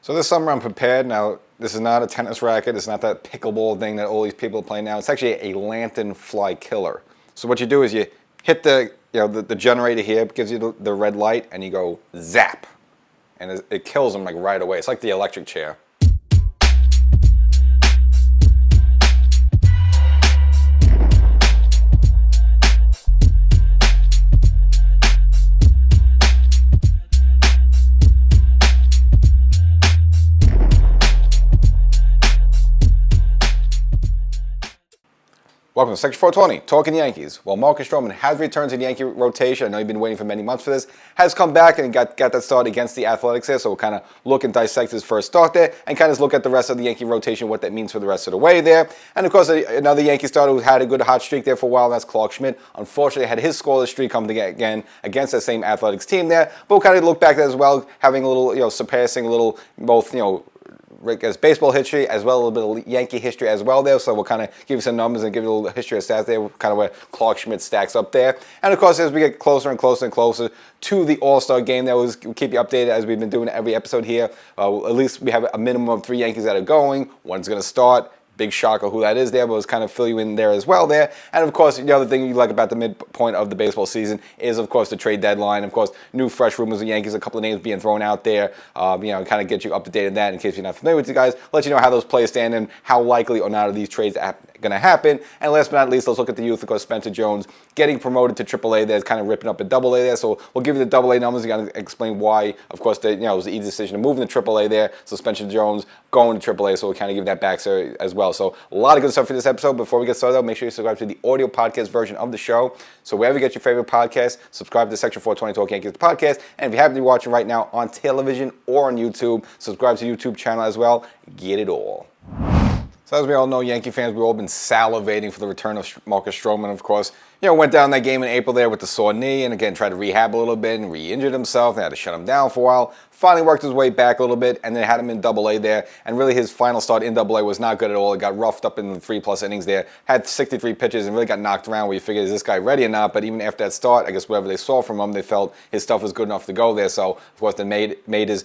So this summer I'm prepared. Now, this is not a tennis racket. It's not that pickleball thing that all these people are playing now. It's actually a lantern fly killer. So what you do is you hit the generator here. It gives you the red light, and you go zap, and it kills them like right away. It's like the electric chair. Welcome to Section 420, Talkin Yankees. Well, Marcus Stroman has returned to the Yankee rotation. I know you've been waiting for many months for this. Has come back and got that start against the Athletics here. So we'll kind of look and dissect his first start there and kind of look at the rest of the Yankee rotation, what that means for the rest of the way there. And of course, another Yankee starter who had a good hot streak there for a while, that's Clarke Schmidt. Unfortunately, had his scoreless streak come again against that same Athletics team there. But we'll kind of look back at that as well, having a little, surpassing a little both, as baseball history as well, a little bit of Yankee history as well there. So we'll kind of give you some numbers and give you a little history of stats there, kind of where Clarke Schmidt stacks up there. And of course, as we get closer and closer and closer to the All-Star game, we'll keep you updated as we've been doing every episode here. At least we have a minimum of 3 Yankees that are going. One's going to start. Big shocker who that is there, but let's kind of fill you in there as well there. And of course, the other thing you like about the midpoint of the baseball season is, of course, the trade deadline. Of course, new fresh rumors of Yankees, a couple of names being thrown out there, kind of get you up to date on that in case you're not familiar with you guys. Let you know how those players stand and how likely or not are these trades going to happen. And last but not least, let's look at the youth. Of course, Spencer Jones getting promoted to AAA there, kind of ripping up a AA there. So we'll give you the AA numbers. You got to explain why. Of course, it was the easy decision to move into AAA there. So Spencer Jones going to AAA, so we'll kind of give that back as well. So a lot of good stuff for this episode. Before we get started, though, make sure you subscribe to the audio podcast version of the show. So wherever you get your favorite podcast, subscribe to Section 420 Talk Yankees podcast. And if you happen to be watching right now on television or on YouTube, subscribe to the YouTube channel as well. Get it all. So as we all know, Yankee fans, we've all been salivating for the return of Marcus Stroman. Of course, went down that game in April there with the sore knee, and again tried to rehab a little bit and re-injured himself. They had to shut him down for a while. Finally worked his way back a little bit, and then had him in AA there. And really, his final start in AA was not good at all. It got roughed up in the 3+ innings there. Had 63 pitches and really got knocked around. Where you figured, is this guy ready or not? But even after that start, I guess whatever they saw from him, they felt his stuff was good enough to go there. So of course, they made his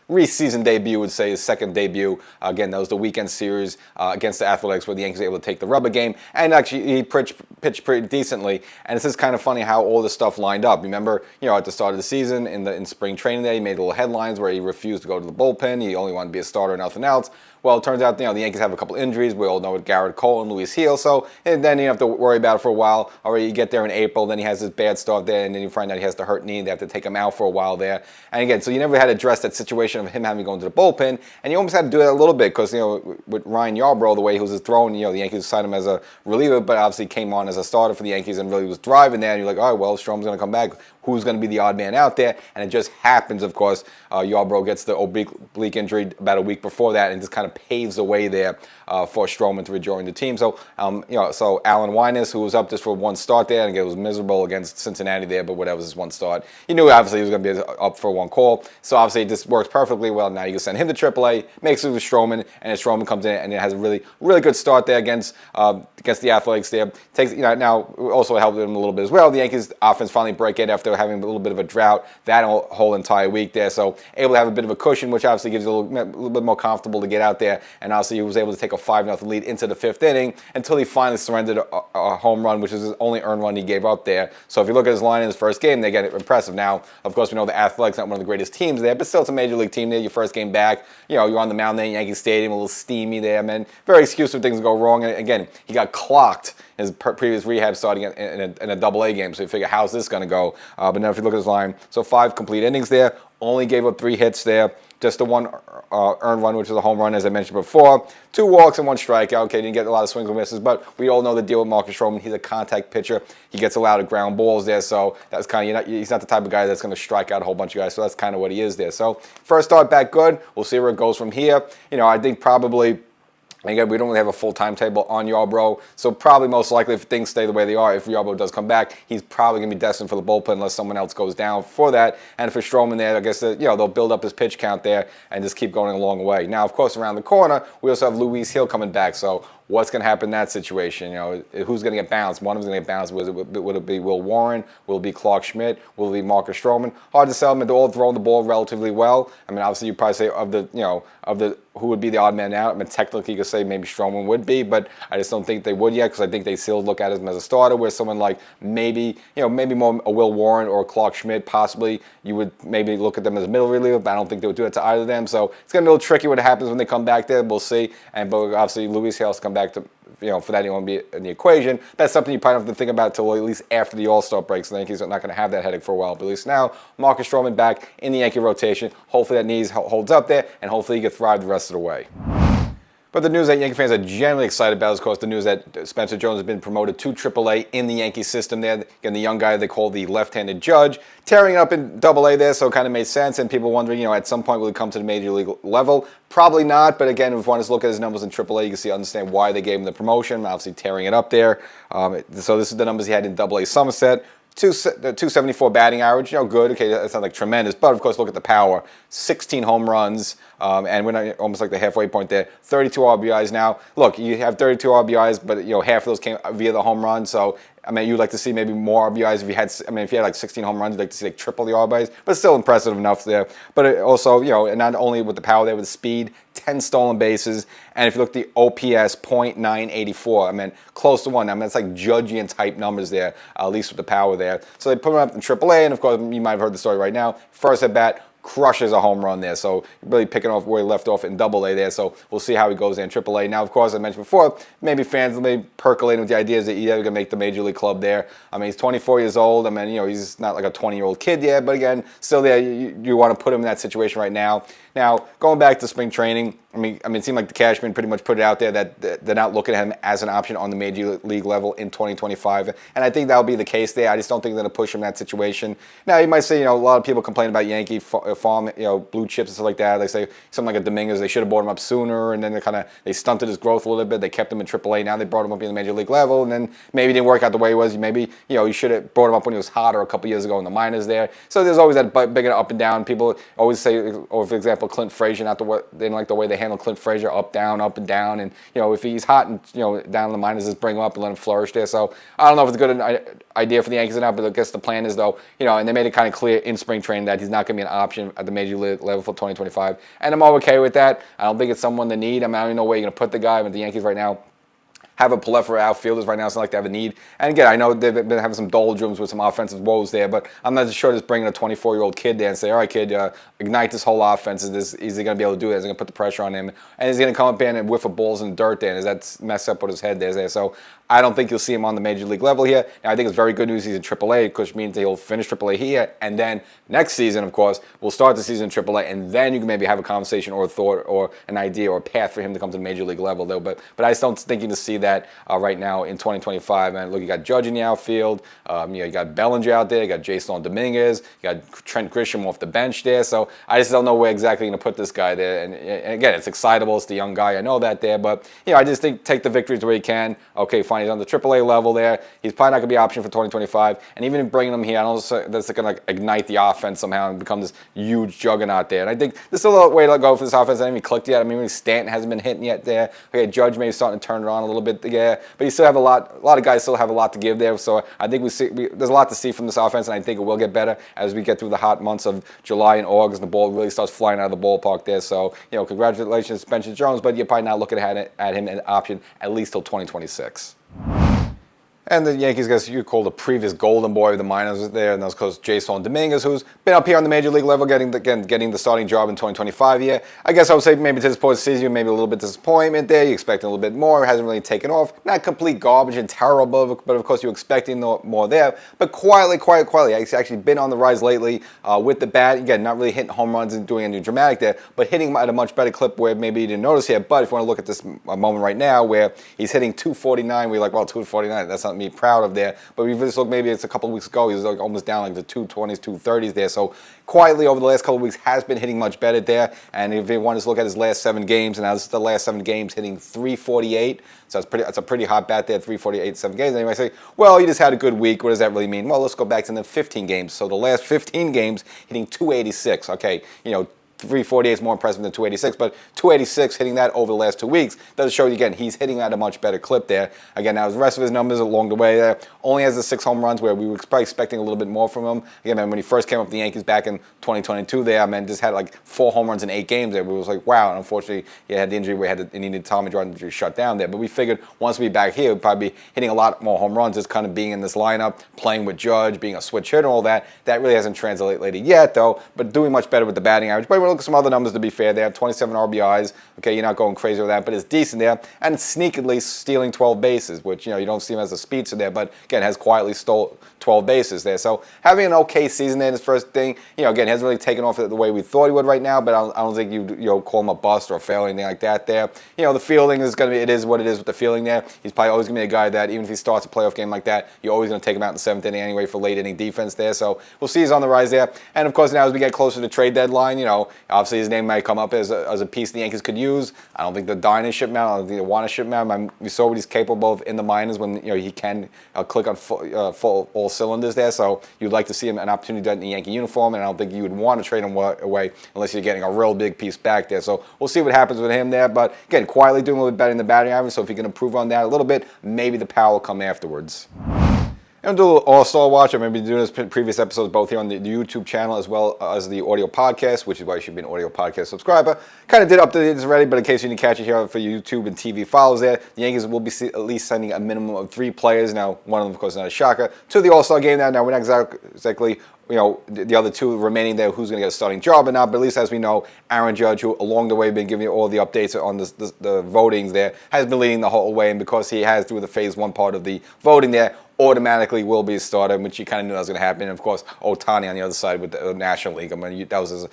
re-season debut, would say his second debut. Again, that was the weekend series against the Athletics, where the Yankees were able to take the rubber game, and actually he pitched pretty decently. And it's just kind of funny how all this stuff lined up. Remember, at the start of the season, in spring training day, he made little headlines where he refused to go to the bullpen. He only wanted to be a starter and nothing else. Well, it turns out, the Yankees have a couple injuries. We all know with Garrett Cole and Luis Heel. So, and then you have to worry about it for a while. Already you get there in April, then he has this bad start there, and then you find out he has the hurt knee. They have to take him out for a while there. And again, so you never had to address that situation of him having to go into the bullpen. And you almost had to do that a little bit because, with Ryan Yarbrough, the way he was throwing, the Yankees signed him as a reliever, but obviously came on as a starter for the Yankees and really was driving there. And you're like, all right, well, Stroman's going to come back. Who's going to be the odd man out there? And it just happens, of course, Yarbrough gets the oblique injury about a week before that, and just kind of paves the way there for Stroman to rejoin the team. So, so Alan Wyness, who was up just for one start there, and again, it was miserable against Cincinnati there, but whatever, was his one start. You knew obviously he was going to be up for one call. So obviously it just works perfectly well. Now you can send him to AAA, makes it with Stroman, and then Stroman comes in and it has a really, really good start there against the Athletics there. Takes now also helped him a little bit as well. The Yankees offense finally break it after having a little bit of a drought that whole entire week there. So able to have a bit of a cushion, which obviously gives you a little bit more comfortable to get out there. And obviously he was able to take a 5-0 lead into the 5th inning until he finally surrendered a home run, which is his only earned run he gave up there. So if you look at his line in his first game, they get it impressive. Now, of course, we know the Athletics not one of the greatest teams there, but still it's a major league team there. Your first game back, you're on the mound there in Yankee Stadium, a little steamy there, man. Very excuse when things go wrong. And again, he got clocked his previous rehab starting in a AA game. So you figure, how's this going to go? But now if you look at his line, so 5 complete innings there, only gave up 3 hits there, just the 1 earned run, which was a home run, as I mentioned before, 2 walks and 1 strikeout. Okay, didn't get a lot of swings and misses, but we all know the deal with Marcus Stroman. He's a contact pitcher. He gets a lot of ground balls there, so that's kind of, he's not the type of guy that's going to strike out a whole bunch of guys, so that's kind of what he is there. So first start back good. We'll see where it goes from here. I think probably, again, we don't really have a full timetable on Yarbrough, so probably most likely if things stay the way they are, if Yarbrough does come back, he's probably going to be destined for the bullpen unless someone else goes down for that. And for Stroman there, I guess they'll build up his pitch count there and just keep going along the way. Now, of course, around the corner, we also have Luis Heel coming back, so what's going to happen in that situation? Who's going to get bounced? One of them's going to get bounced. Would it be Will Warren? Will it be Clark Schmidt? Will it be Marcus Stroman? Hard to tell. They're all throwing the ball relatively well. I mean, obviously, you probably say of the who would be the odd man out. I mean, technically, you could say maybe Stroman would be, but I just don't think they would yet because I think they still look at him as a starter. Where someone like maybe more a Will Warren or a Clark Schmidt, possibly you would maybe look at them as a middle reliever, but I don't think they would do it to either of them. So it's gonna be a little tricky what happens when they come back there. We'll see. But obviously, Luis Hale's come back to. For that, you want to be in the equation. That's something you probably have to think about until at least after the All-Star break. So the Yankees are not going to have that headache for a while. But at least now, Marcus Stroman back in the Yankee rotation. Hopefully that knee holds up there, and hopefully he can thrive the rest of the way. But the news that Yankee fans are generally excited about is, of course, the news that Spencer Jones has been promoted to AAA in the Yankee system there. Again, the young guy they call the left-handed Judge, tearing it up in AA there, so it kind of made sense. And people wondering, at some point will he come to the major league level? Probably not, but again, if one is to look at his numbers in AAA, you can understand why they gave him the promotion, obviously tearing it up there. So this is the numbers he had in AA Somerset. 274 batting average, good. Okay, that's not like tremendous, but of course, look at the power. 16 home runs, and we're not almost like the halfway point there. 32 RBIs now. Look, you have 32 RBIs, but half of those came via the home run. So I mean, you'd like to see maybe more RBIs if you had. I mean, if you had like 16 home runs, you'd like to see like triple the RBIs, but still impressive enough there. But it also, not only with the power there, with the speed, 10 stolen bases, and if you look at the OPS, .984. I mean, close to 1. I mean, it's like Judgian type numbers there, at least with the power there. So they put him up in AAA, and of course, you might have heard the story right now. First at bat, crushes a home run there. So really picking off where he left off in AA there. So we'll see how he goes there in AAA. Now, of course, I mentioned before, maybe fans may percolate with the ideas that he's ever going to make the major league club there. I mean, he's 24 years old. I mean, he's not like a 20-year-old kid yet. But again, still there, you want to put him in that situation right now. Now, going back to spring training, I mean, it seemed like the Cashman pretty much put it out there that they're not looking at him as an option on the major league level in 2025, and I think that'll be the case there. I just don't think they're going to push him in that situation. Now, you might say, a lot of people complain about Yankee farm, blue chips and stuff like that. They say something like a Dominguez, they should have brought him up sooner, and then they stunted his growth a little bit. They kept him in AAA. Now they brought him up in the major league level, and then maybe it didn't work out the way he was. Maybe you should have brought him up when he was hotter a couple years ago in the minors there. So there's always that big up and down. People always say, or for example, Clint Frazier, they didn't like the way they handle Clint Frazier, up, down, and down. And, if he's hot and, down in the minors, just bring him up and let him flourish there. So I don't know if it's a good idea for the Yankees or not, but I guess the plan is, though, and they made it kind of clear in spring training that he's not going to be an option at the major league level for 2025. And I'm all okay with that. I don't think it's someone they need. I mean, I don't even know where you're going to put the guy, but the Yankees right now have a plethora of outfielders right now. It's not like they have a need. And again, I know they've been having some doldrums with some offensive woes there, but I'm not sure just bringing a 24-year-old kid there and say, all right, kid, ignite this whole offense. Is he going to be able to do it? Is he going to put the pressure on him? And is he going to come up in and whiff of balls in the dirt there? And is that mess up with his head there? So I don't think you'll see him on the major league level here. Now, I think it's very good news he's in AAA, which means that he'll finish AAA here. And then next season, of course, we'll start the season in AAA, and then you can maybe have a conversation or a thought or an idea or a path for him to come to the major league level, though. But I just don't think you can see that right now in 2025. And look, you got Judge in the outfield. You got Bellinger out there. You got Jason Dominguez. You got Trent Grisham off the bench there. So I just don't know where exactly you're going to put this guy there. And again, it's excitable. It's the young guy. I know that there. But, I just think take the victories where you can. Okay, fine. He's on the AAA level there. He's probably not going to be an option for 2025. And even in bringing him here, I don't know if that's going to ignite the offense somehow and become this huge juggernaut there. And I think there's still a way to go for this offense. I haven't even clicked yet. I mean, Stanton hasn't been hitting yet there. Okay, Judge maybe starting to turn it on a little bit there. But you still have a lot of guys still have a lot to give there. So I think there's a lot to see from this offense, and I think it will get better as we get through the hot months of July and August, and the ball really starts flying out of the ballpark there. So, congratulations, Spencer Jones, but you're probably not looking at him an option at least till 2026. And the Yankees, guess you call the previous golden boy of the minors there, and that was Coach Jason Dominguez, who's been up here on the major league level, getting the starting job in 2025 here. I guess I would say maybe to this point of the season, maybe a little bit disappointment there. You expecting a little bit more. It hasn't really taken off. Not complete garbage and terrible, but of course you're expecting more there. But quietly, he's actually been on the rise lately with the bat. Again, not really hitting home runs and doing anything dramatic there, but hitting at a much better clip where maybe you didn't notice here. But if you want to look at this moment right now where he's hitting 249, we're like, well, 249, that's not me proud of there, but we've just looked, maybe it's a couple of weeks ago, he was like almost down like the 220s, 230s there. So quietly over the last couple of weeks has been hitting much better there. And if you want to look at his last 7 games, and now this is the last 7 games hitting 348. So that's a pretty hot bat there, 348, 7 games. And you might say, well, you just had a good week. What does that really mean? Well, let's go back to the 15 games. So the last 15 games hitting 286. Okay, 348 is more impressive than 286, but 286 hitting that over the last 2 weeks does show you, again, he's hitting at a much better clip there. Again, now the rest of his numbers along the way there, only has the 6 home runs where we were probably expecting a little bit more from him. Again, man, when he first came up with the Yankees back in 2022 there, man, just had like 4 home runs in 8 games there. We was like, wow, and unfortunately, he had the injury where he needed Tommy John to shut down there. But we figured once we back here, we'd probably be hitting a lot more home runs, just kind of being in this lineup, playing with Judge, being a switch hitter and all that. That really hasn't translated yet, though, but doing much better with the batting average. But we'll look at some other numbers to be fair there. 27 RBIs. Okay, you're not going crazy with that, but it's decent there. And sneakily stealing 12 bases, which, you don't see him as a speedster there, but again, has quietly stole 12 bases there. So having an okay season there in his first thing, again, he hasn't really taken off the way we thought he would right now, but I don't think you call him a bust or a failure or anything like that there. The fielding is going to be, it is what it is with the fielding there. He's probably always going to be a guy that, even if he starts a playoff game like that, you're always going to take him out in the 7th inning anyway for late inning defense there. So we'll see he's on the rise there. And of course, now as we get closer to the trade deadline, obviously his name might come up as a piece the Yankees could use. I don't think the Diners ship him out. I don't think they want to ship him out. We saw what he's capable of in the minors when he can click on full all cylinders there. So you'd like to see him an opportunity in the Yankee uniform, and I don't think you would want to trade him away unless you're getting a real big piece back there. So we'll see what happens with him there. But again, quietly doing a little bit better in the batting average. So if he can improve on that a little bit, maybe the power will come afterwards. I'm going to do a little All-Star Watch. I'm going to be doing this previous episodes both here on the YouTube channel as well as the audio podcast, which is why you should be an audio podcast subscriber. Kind of did update this already, but in case you didn't catch it here for YouTube and TV follows there, the Yankees will be at least sending a minimum of 3 players. Now, one of them, of course, is not a shocker, to the All-Star game now. Now, we're not exactly the other 2 remaining there, who's going to get a starting job or not. But at least as we know, Aaron Judge, who along the way been giving you all the updates on the votings there, has been leading the whole way. And because he has through the phase 1 part of the voting there, automatically will be a starter, which you kind of knew that was going to happen. And of course, Ohtani on the other side with the National League. I mean, that was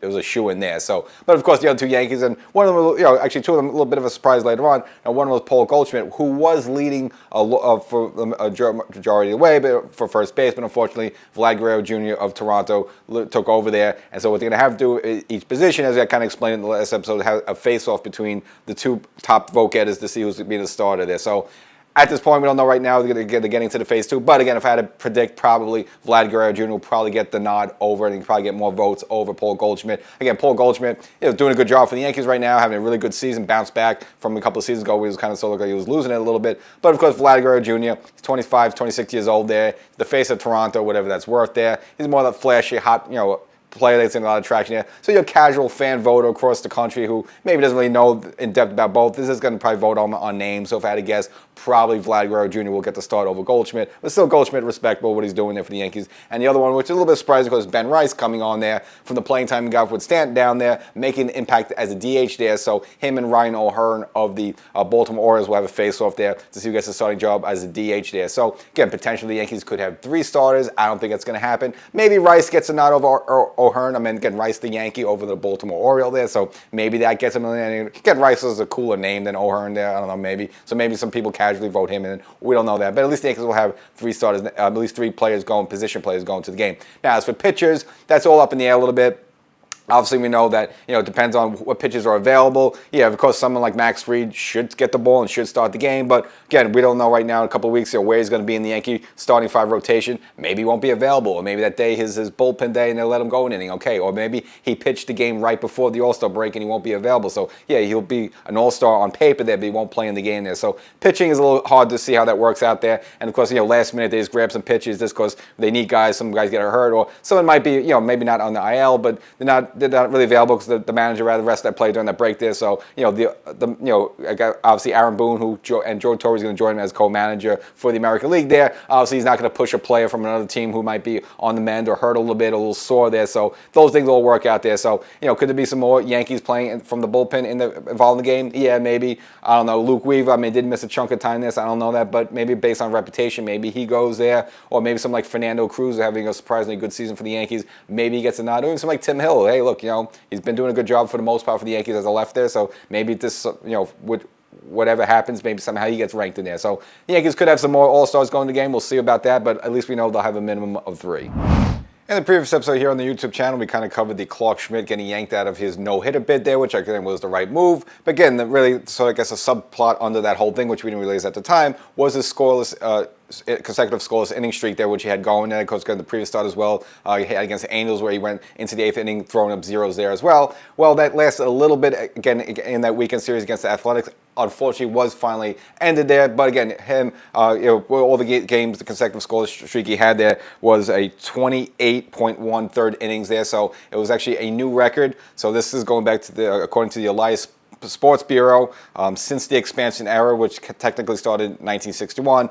a shoe in there. So, but of course, the other 2 Yankees, and one of them, actually 2 of them, a little bit of a surprise later on. And one was Paul Goldschmidt, who was leading for the majority of the way, but for first base. But unfortunately, Vlad Guerrero Jr. of Toronto took over there. And so what they're going to have to do each position, as I kind of explained in the last episode, have a face-off between the 2 top vote getters to see who's going to be the starter there. So at this point, we don't know right now. They're getting to the phase 2. But again, if I had to predict, probably Vlad Guerrero Jr. will probably get the nod over, and he can probably get more votes over Paul Goldschmidt. Again, Paul Goldschmidt doing a good job for the Yankees right now, having a really good season, bounced back from a couple of seasons ago where he was kind of like he was losing it a little bit. But of course, Vlad Guerrero Jr., he's 25, 26 years old there, the face of Toronto, whatever that's worth there. He's more of that flashy, hot, player that's in a lot of traction here. So you're a casual fan voter across the country who maybe doesn't really know in depth about both. This is going to probably vote on names. So if I had to guess, probably Vlad Guerrero Jr. will get the start over Goldschmidt. But still, Goldschmidt, respectable what he's doing there for the Yankees. And the other one, which is a little bit surprising because Ben Rice coming on there from the playing time he got with Stanton down there, making an impact as a DH there. So him and Ryan O'Hearn of the Baltimore Orioles will have a face-off there to see who gets the starting job as a DH there. So again, potentially the Yankees could have 3 starters. I don't think it's going to happen. Maybe Rice gets a nod over O'Hearn. I mean, again, Rice the Yankee over the Baltimore Oriole there, so maybe that gets him in. Again, Rice is a cooler name than O'Hearn there. I don't know, maybe. So maybe some people casually vote him in. We don't know that, but at least the Yankees will have 3 starters, at least 3 players position players going to the game. Now, as for pitchers, that's all up in the air a little bit. Obviously, we know that, it depends on what pitches are available. Yeah, of course, someone like Max Fried should get the ball and should start the game. But again, we don't know right now in a couple of weeks where he's going to be in the Yankee starting 5 rotation. Maybe he won't be available. Or maybe that day is his bullpen day and they'll let him go an inning. Okay, or maybe he pitched the game right before the All-Star break and he won't be available. So, yeah, he'll be an All-Star on paper there, but he won't play in the game there. So pitching is a little hard to see how that works out there. And, of course, last minute they just grab some pitches just because they need guys. Some guys get hurt. Or someone might be, maybe not on the IL, but they're not really available because the manager rather rest that play during that break there. So, obviously Aaron Boone and Joe Torre is going to join him as co-manager for the American League there. Obviously, he's not going to push a player from another team who might be on the mend or hurt a little bit, a little sore there. So those things all work out there. So, could there be some more Yankees playing from the bullpen involved in the game? Yeah, maybe. I don't know. Luke Weaver, did miss a chunk of time there, so I don't know that. But maybe based on reputation, maybe he goes there. Or maybe some like Fernando Cruz having a surprisingly good season for the Yankees. Maybe he gets a nod. Or even some like Tim Hill. Hey, look, he's been doing a good job for the most part for the Yankees as a left there. So maybe this, whatever happens, maybe somehow he gets ranked in there. So the Yankees could have some more All-Stars going to the game. We'll see about that, but at least we know they'll have a minimum of 3. In the previous episode here on the YouTube channel, we kind of covered the Clark Schmidt getting yanked out of his no-hitter bid there, which I think was the right move. But again, really, so I guess a subplot under that whole thing, which we didn't realize at the time, was his scoreless consecutive scoreless inning streak there, which he had going. And of course, got the previous start as well. He had against the Angels, where he went into the 8th inning, throwing up zeros there as well. Well, that lasted a little bit again in that weekend series against the Athletics. Unfortunately, was finally ended there. But again, him, all the games, the consecutive scoreless streak he had there was a 28.1 third innings there. So it was actually a new record. So this is going back to according to the Elias Sports Bureau, since the expansion era, which technically started in 1961.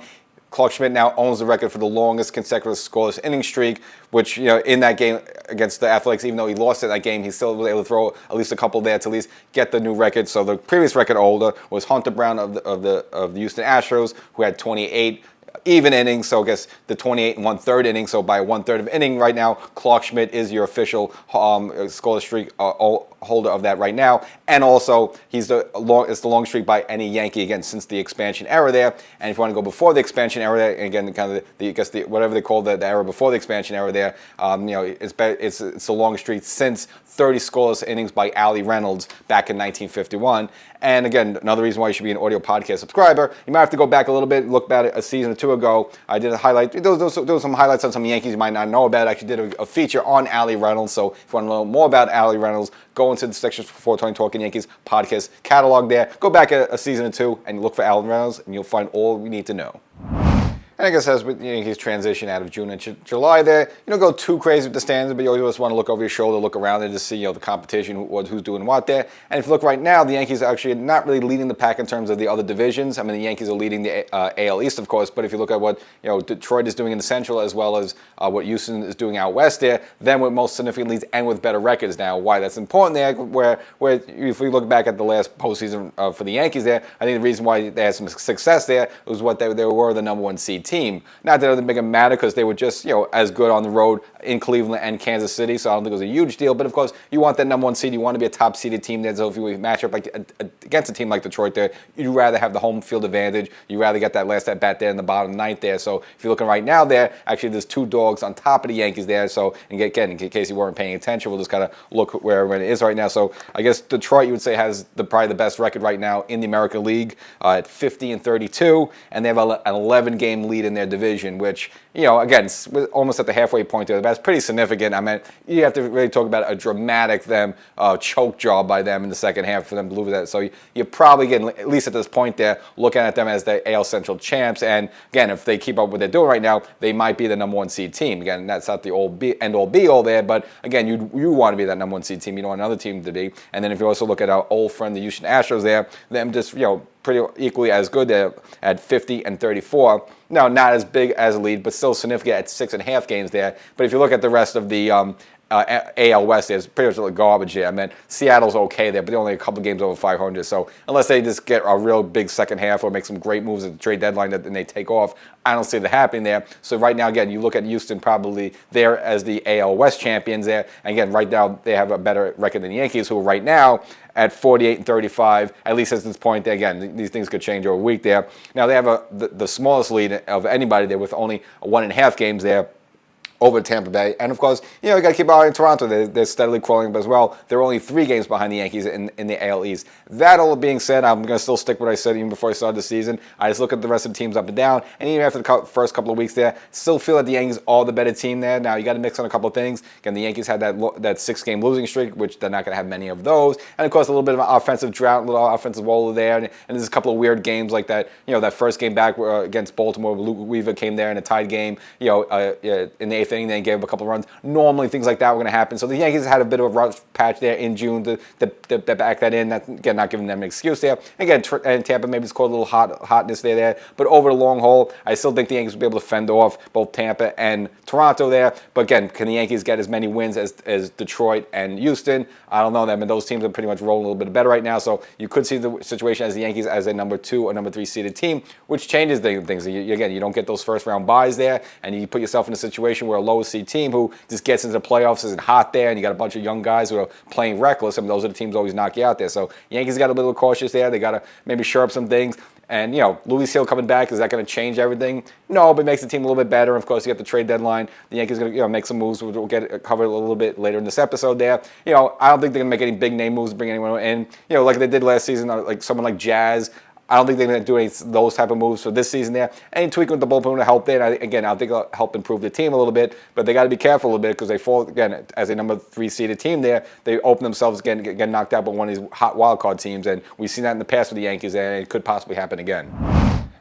Clark Schmidt now owns the record for the longest consecutive scoreless inning streak, which, in that game against the Athletics, even though he lost in that game, he still was able to throw at least a couple there to at least get the new record. So the previous record holder was Hunter Brown of the Houston Astros, who had 28 even innings, so I guess the 28 and 1/3 inning. So by 1/3 of inning right now, Clark Schmidt is your official scoreless streak holder of that right now, and also it's the longest streak by any Yankee again since the expansion era there. And if you want to go before the expansion era there, again, kind of whatever they call the era before the expansion era there, it's the longest streak since 30 scoreless innings by Allie Reynolds back in 1951. And again, another reason why you should be an audio podcast subscriber. You might have to go back a little bit, look back at a season or two ago. I did a highlight. There was some highlights on some Yankees you might not know about. I actually did a feature on Allie Reynolds. So if you want to know more about Allie Reynolds, go into the Section 420 Talkin Yankees podcast catalog there. Go back a season or two and look for Allie Reynolds, and you'll find all you need to know. And I guess as with Yankees transition out of June and July there, you don't go too crazy with the standings, but you always just want to look over your shoulder, look around there to see the competition, who's doing what there. And if you look right now, the Yankees are actually not really leading the pack in terms of the other divisions. I mean, the Yankees are leading the AL East, of course, but if you look at what Detroit is doing in the Central as well as what Houston is doing out west there, then with most significant leads and with better records now. Why that's important there, where if we look back at the last postseason for the Yankees there, I think the reason why they had some success there was what they were the number 1 seed team. Not that it doesn't make them matter because they were just as good on the road in Cleveland and Kansas City, so I don't think it was a huge deal. But of course, you want that number 1 seed. You want to be a top seeded team there. So if you match up against a team like Detroit there, you'd rather have the home field advantage. You'd rather get that last at bat there in the bottom 9th there. So if you're looking right now there, actually there's 2 dogs on top of the Yankees there. So again, in case you weren't paying attention, we'll just kind of look where it is right now. So I guess Detroit, you would say, has probably the best record right now in the American League at 50-32, and they have an 11-game lead in their division, which, again, almost at the halfway point there. That's pretty significant. I mean, you have to really talk about a dramatic choke job by them in the second half for them to lose that. So you're probably getting, at least at this point there, looking at them as the AL Central champs. And again, if they keep up what they're doing right now, they might be the number 1 seed team. Again, that's not the end-all be-all there, but again, you want to be that number 1 seed team. You don't want another team to be. And then if you also look at our old friend, the Houston Astros there, them just, pretty equally as good there at 50-34. Now, not as big as a lead, but still significant at 6.5 games there. But if you look at the rest of the AL West, there's pretty much like garbage there. I mean, Seattle's okay there, but they're only a couple games over 500. So unless they just get a real big second half or make some great moves at the trade deadline and they take off, I don't see that happening there. So right now, again, you look at Houston probably there as the AL West champions there. And again, right now they have a better record than the Yankees, who right now at 48-35, at least at this point. Again, these things could change over a week there. Now they have the smallest lead of anybody there with only 1.5 games there over Tampa Bay. And of course, you got to keep an eye on Toronto. They're steadily crawling up as well. They're only 3 games behind the Yankees in the AL East. That all being said, I'm going to still stick with what I said even before I started the season. I just look at the rest of the teams up and down, and even after the first couple of weeks there, still feel that the Yankees are the better team there. Now, you got to mix on a couple of things. Again, the Yankees had that 6-game losing streak, which they're not going to have many of those. And of course, a little bit of an offensive drought, a little offensive wall there. And there's a couple of weird games like that. That first game back against Baltimore, Luke Weaver came there in a tied game, in the 8th inning, then gave up a couple runs. Normally, things like that were going to happen. So the Yankees had a bit of a rough patch there in June to back that in. Again, not giving them an excuse there. Again, and Tampa maybe it's called a little hotness there. But over the long haul, I still think the Yankees will be able to fend off both Tampa and Toronto there. But again, can the Yankees get as many wins as Detroit and Houston? I don't know them. And those teams are pretty much rolling a little bit better right now. So you could see the situation as the Yankees as a number 2 or number 3 seeded team, which changes things. Again, you don't get those first round buys there, and you put yourself in a situation where a lower seed team who just gets into the playoffs isn't hot there, and you got a bunch of young guys who are playing reckless. I mean, those are the teams that always knock you out there. So Yankees got a little cautious there. They got to maybe shore up some things. And, Luis Hill coming back, is that going to change everything? No, but it makes the team a little bit better. And of course, you get the trade deadline. The Yankees are going to make some moves. We'll get it covered a little bit later in this episode there. I don't think they're going to make any big name moves to bring anyone in. Like they did last season, like someone like Jazz. I don't think they're going to do any those type of moves for this season there. Any tweaking with the bullpen will help there. And I think it'll help improve the team a little bit. But they got to be careful a little bit because they fall, again, as a number 3 seeded team there, they open themselves again, get knocked out by one of these hot wild card teams. And we've seen that in the past with the Yankees, and it could possibly happen again.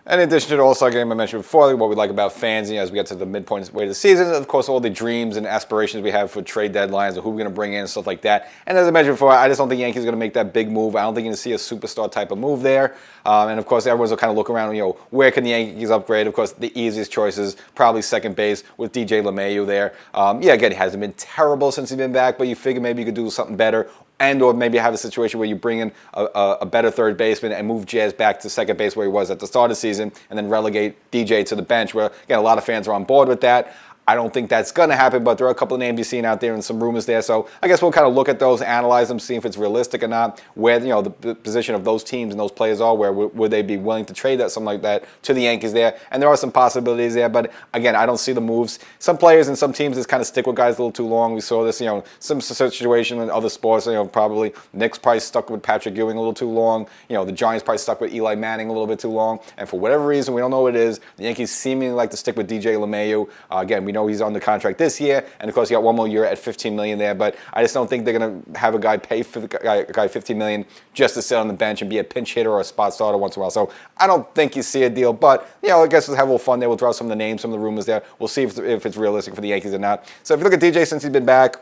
And in addition to the All-Star game I mentioned before, what we like about fans, as we get to the midpoint way of the season, of course, all the dreams and aspirations we have for trade deadlines and who we're going to bring in and stuff like that. And as I mentioned before, I just don't think Yankees are going to make that big move. I don't think you're going to see a superstar type of move there. And of course, everyone's will kind of look around, where can the Yankees upgrade? Of course, the easiest choice is probably second base with DJ LeMahieu there. Again, he hasn't been terrible since he's been back, but you figure maybe you could do something better. And or maybe have a situation where you bring in a better third baseman and move Jazz back to second base where he was at the start of the season and then relegate DJ to the bench, where, again, a lot of fans are on board with that. I don't think that's going to happen, but there are a couple of names you've seen out there and some rumors there. So I guess we'll kind of look at those, analyze them, see if it's realistic or not, where the position of those teams and those players are, where would they be willing to trade that, something like that, to the Yankees there. And there are some possibilities there, but again, I don't see the moves. Some players and some teams just kind of stick with guys a little too long. We saw this, some situation in other sports, probably Knicks probably stuck with Patrick Ewing a little too long. The Giants probably stuck with Eli Manning a little bit too long. And for whatever reason, we don't know what it is, the Yankees seemingly like to stick with DJ LeMahieu. Again, we know he's on the contract this year, and of course he got one more year at $15 million there. But I just don't think they're going to have a guy pay for the guy $15 million just to sit on the bench and be a pinch hitter or a spot starter once in a while. So I don't think you see a deal. But I guess we'll have a little fun there. We'll throw some of the names, some of the rumors there. We'll see if it's realistic for the Yankees or not. So if you look at DJ since he's been back,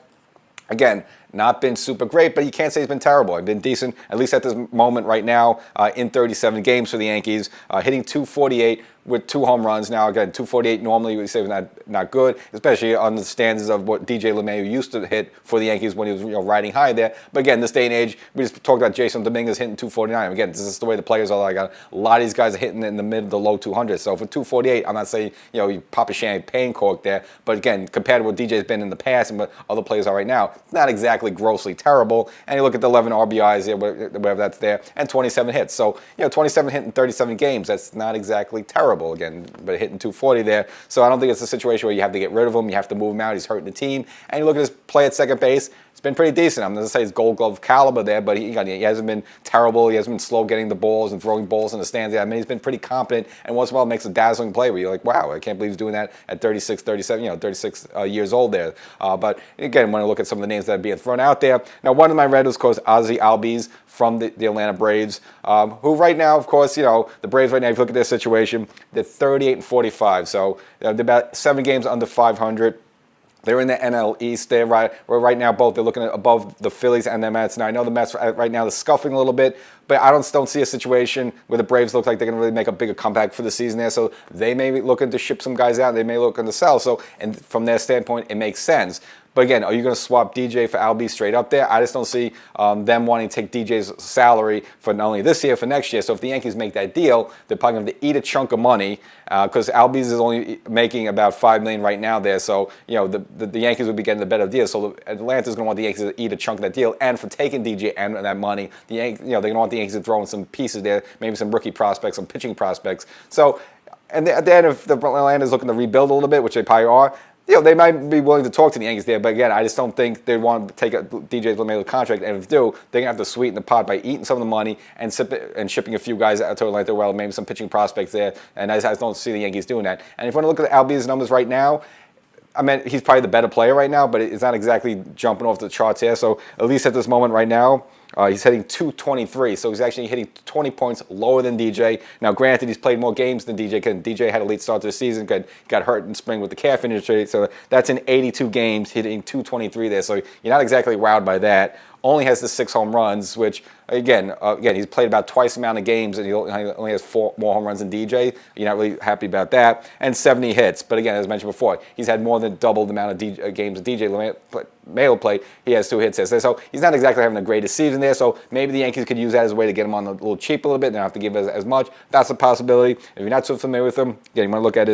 again, not been super great, but you can't say he's been terrible. He's been decent, at least at this moment right now, in 37 games for the Yankees, hitting .248 with 2 home runs. Now, again, .248 normally we say was not good, especially on the standards of what DJ LeMahieu used to hit for the Yankees when he was riding high there. But again, this day and age, we just talked about Jason Dominguez hitting .249. Again, this is the way the players are. Like a lot of these guys are hitting in the mid to low 200s. So for .248, I'm not saying you pop a champagne cork there, but again, compared to what DJ's been in the past and what other players are right now, it's not exactly grossly terrible. And you look at the 11 RBIs, whatever that's there, and 27 hits. So 27 hit in 37 games. That's not exactly terrible. Again, but hitting .240 there. So I don't think it's a situation where you have to get rid of him, you have to move him out, he's hurting the team. And you look at his play at second base, it's been pretty decent. I'm not going to say he's Gold Glove caliber there, but he hasn't been terrible. He hasn't been slow getting the balls and throwing balls in the stands there. I mean, he's been pretty competent, and once in a while makes a dazzling play where you're like, wow, I can't believe he's doing that at 36, 37, 36 years old there. But again, when I look at some of the names that are being thrown out there, now one of my red was, of course, Ozzie Albies from the Atlanta Braves, who right now, of course, the Braves right now, if you look at their situation, they're 38-45, so they're about 7 games under 500. They're in the NL East. They're right now both. They're looking at above the Phillies and the Mets. Now I know the Mets right now they're scuffling a little bit, but I don't see a situation where the Braves look like they're going to really make a bigger comeback for the season there. So they may be looking to ship some guys out. They may look to sell. So and from their standpoint, it makes sense. But again, are you going to swap DJ for Albies straight up there? I just don't see them wanting to take DJ's salary for not only this year, for next year. So if the Yankees make that deal, they're probably going to eat a chunk of money because Albies is only making about $5 million right now there. So the Yankees would be getting the better deal. So Atlanta's going to want the Yankees to eat a chunk of that deal, and for taking DJ and that money, they're going to want the Yankees to throw in some pieces there, maybe some rookie prospects, some pitching prospects. So, and at the end, if the Atlanta's looking to rebuild a little bit, which they probably are, they might be willing to talk to the Yankees there, but again, I just don't think they want to take a DJ LeMahieu contract, and if they do, they're going to have to sweeten the pot by eating some of the money and shipping a few guys out to Atlanta, well, maybe some pitching prospects there, and I just don't see the Yankees doing that. And if you want to look at Albies' numbers right now, I mean, he's probably the better player right now, but it's not exactly jumping off the charts here, so at least at this moment right now, he's hitting .223, so he's actually hitting 20 points lower than DJ. Now, granted, he's played more games than DJ, because DJ had a late start to the season, got hurt in spring with the calf injury, so that's in 82 games, hitting .223 there, so you're not exactly wowed by that. Only has the 6 home runs, which, again, he's played about twice the amount of games, and he only has 4 more home runs than DJ. You're not really happy about that. And 70 hits. But again, as mentioned before, he's had more than double the amount of games that DJ LeMahieu played. He has 2 hits there. So he's not exactly having the greatest season there. So maybe the Yankees could use that as a way to get him on a little cheap a little bit. They don't have to give as much. That's a possibility. If you're not so familiar with him, again, you want to look at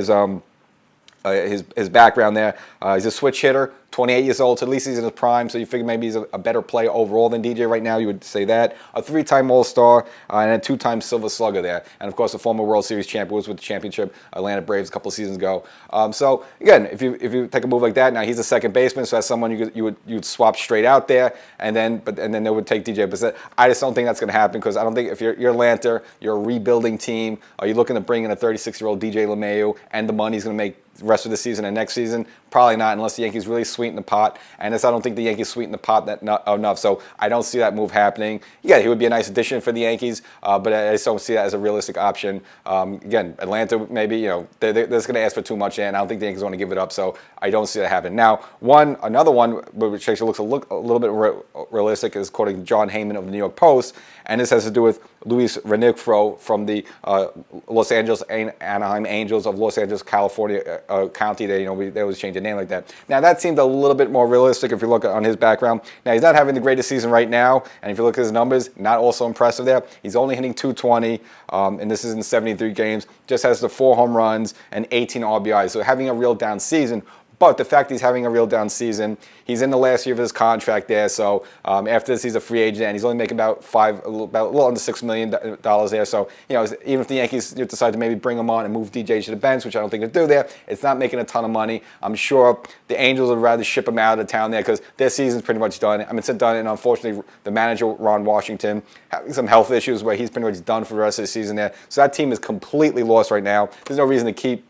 his background there. He's a switch hitter, 28 years old, so at least he's in his prime, so you figure maybe he's a better player overall than DJ right now, you would say that. A 3-time All-Star and a 2-time Silver Slugger there. And, of course, a former World Series champion, was with the championship Atlanta Braves a couple of seasons ago. So, again, if you take a move like that, now he's a second baseman, so that's someone you would swap straight out there, and then they would take DJ. But I just don't think that's going to happen, because I don't think if you're Atlanta, you're a rebuilding team, are you looking to bring in a 36-year-old DJ LeMahieu, and the money's going to make the rest of the season and next season? Probably not, unless the Yankees really sweeten the pot. And I don't think the Yankees sweeten the pot enough. So I don't see that move happening. Yeah, he would be a nice addition for the Yankees, but I just don't see that as a realistic option. Again, Atlanta maybe, they're just going to ask for too much, and I don't think the Yankees want to give it up. So I don't see that happen. Now, another one which actually looks a little bit realistic is according to John Heyman of the New York Post, and this has to do with Luis Renifro from the Los Angeles Anaheim Angels of Los Angeles, California county. They always change the name like that. Now that seemed a little bit more realistic if you look on his background. Now he's not having the greatest season right now, and if you look at his numbers, not also impressive there. He's only hitting .220, and this is in 73 games. Just has the 4 home runs and 18 RBIs. So having a real down season. But the fact he's having a real down season, he's in the last year of his contract there. So after this, he's a free agent, and he's only making about a little under $6 million there. So even if the Yankees decide to maybe bring him on and move DJ to the bench, which I don't think they'll do there, it's not making a ton of money. I'm sure the Angels would rather ship him out of town there, because their season's pretty much done. I mean, it's done, and unfortunately, the manager Ron Washington having some health issues where he's pretty much done for the rest of the season there. So that team is completely lost right now. There's no reason to keep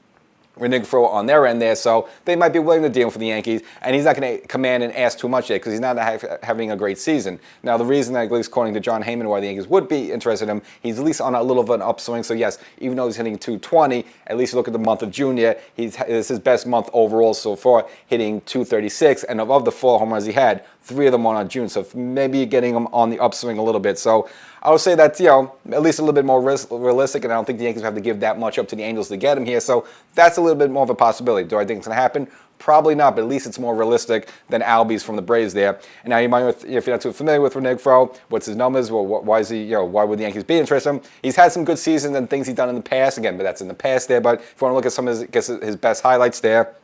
Renifro on their end there, so they might be willing to deal for the Yankees, and he's not going to command and ask too much there, because he's not having a great season. Now, the reason, at least according to John Heyman, why the Yankees would be interested in him, he's at least on a little of an upswing. So yes, even though he's hitting .220, at least look at the month of June here, it's his best month overall so far, hitting .236, and of the 4 home runs he had, 3 of them were on June, so maybe you're getting him on the upswing a little bit. So I would say that's, at least a little bit more realistic, and I don't think the Yankees have to give that much up to the Angels to get him here. So that's a little bit more of a possibility. Do I think it's going to happen? Probably not, but at least it's more realistic than Albies from the Braves there. And now you might, if you're not too familiar with Renifro, what's his numbers? Well, why is he? Why would the Yankees be interested in him? He's had some good seasons and things he's done in the past. Again, but that's in the past there. But if you want to look at some of his best highlights there,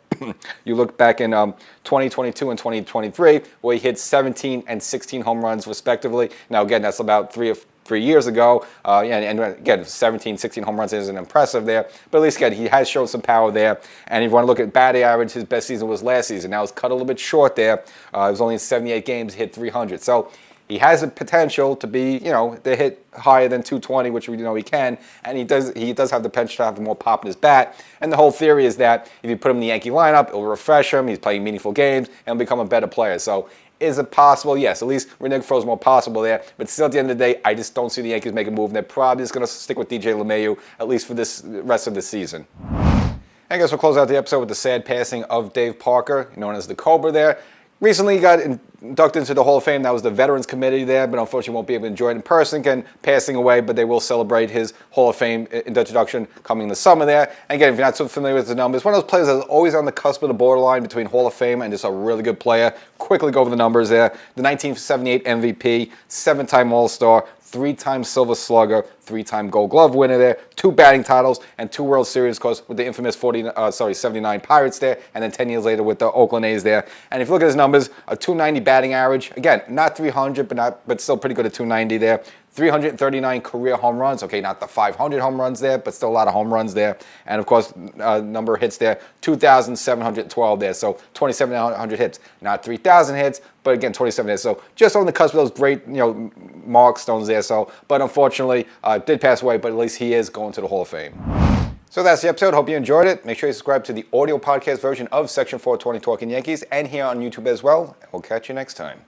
you look back in 2022 and 2023, where he hit 17 and 16 home runs respectively. Now again, that's about 3 years ago. And again, 17, 16 home runs isn't impressive there. But at least, again, he has shown some power there. And if you want to look at batting average, his best season was last season. Now it's cut a little bit short there. It was only in 78 games, hit 300. So he has the potential to be, to hit higher than .220, which we know he can, and he does have the potential to have more pop in his bat. And the whole theory is that if you put him in the Yankee lineup, it'll refresh him, he's playing meaningful games, and he'll become a better player. So is it possible? Yes, at least Renifro is more possible there, but still at the end of the day, I just don't see the Yankees make a move, and they're probably just going to stick with DJ LeMahieu, at least for this rest of the season. I guess we'll close out the episode with the sad passing of Dave Parker, known as the Cobra there. Recently, he got inducted into the Hall of Fame. That was the Veterans Committee there, but unfortunately won't be able to enjoy it in person. Again, passing away, but they will celebrate his Hall of Fame introduction coming in the summer there. And again, if you're not so familiar with the numbers, one of those players that's always on the cusp of the borderline between Hall of Fame and just a really good player. Quickly go over the numbers there. The 1978 MVP, 7-time All-Star, 3-time Silver Slugger, 3-time Gold Glove winner there, 2 batting titles, and 2 World Series, of course, with the infamous 79 Pirates there, and then 10 years later with the Oakland A's there. And if you look at his numbers, a .290 batting average, again, not 300, but still pretty good at .290 there. 339 career home runs. Okay, not the 500 home runs there, but still a lot of home runs there. And of course, number of hits there, 2,712 there. So 2,700 hits, not 3,000 hits, but again, 27 hits. So just on the cusp of those great, milestones there. So, but unfortunately, did pass away. But at least he is going to the Hall of Fame. So that's the episode. Hope you enjoyed it. Make sure you subscribe to the audio podcast version of Section 420 Talkin Yankees and here on YouTube as well. We'll catch you next time.